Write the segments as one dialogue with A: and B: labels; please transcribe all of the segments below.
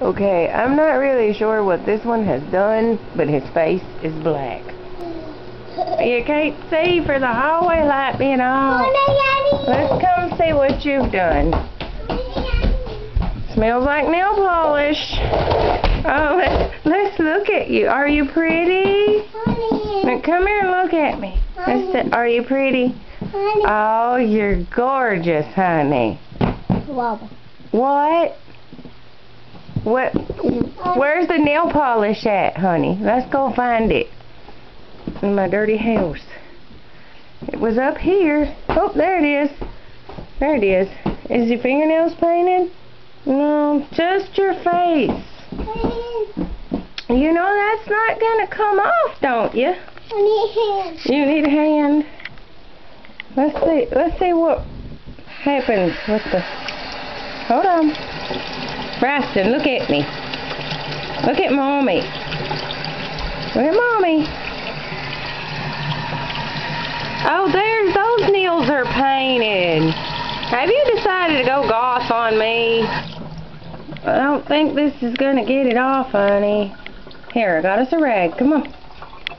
A: Okay, I'm not really sure what this one has done, but his face is black. You can't see for the hallway light being on. Let's come see what you've done. Smells like nail polish. Oh, let's look at you. Are you pretty? Now come here and look at me. Are you pretty? Oh, you're gorgeous, honey. What? Where's the nail polish at, honey? Let's go find it. In my dirty house. It was up here. Oh, there it is. There it is. Is your fingernails painted? No, just your face. You know that's not gonna come off, don't you?
B: I need a hand.
A: You need a hand. Let's see what happens with the... Hold on. Braxton, look at me. Look at Mommy. Look at Mommy. Oh, there's those nails are painted. Have you decided to go goth on me? I don't think this is going to get it off, honey. Here, I got us a rag. Come on.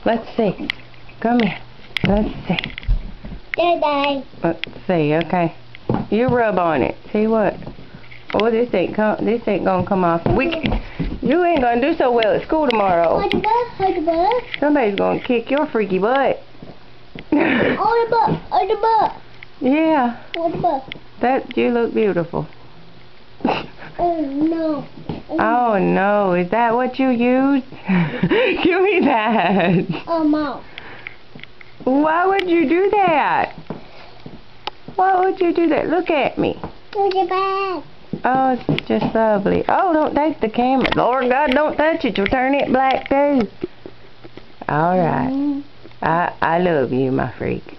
A: Let's see. Come here. Let's see.
B: Daddy.
A: Let's see, okay. You rub on it. See what? Oh, this ain't gonna come off. You ain't gonna do so well at school tomorrow.
B: Hold the butt. Hold the butt.
A: Somebody's gonna kick your freaky butt.
B: Hold the butt. Hold the butt.
A: Yeah.
B: Hold the butt.
A: That you look beautiful.
B: Oh no.
A: Oh no, is that what you used? Give me that.
B: Oh, Mom.
A: Why would you do that? Why would you do that? Look at me.
B: Hold your back.
A: Oh, it's just lovely. Oh, don't take the camera. Lord God, don't touch it. You'll turn it black too. All right. I love you, my freak.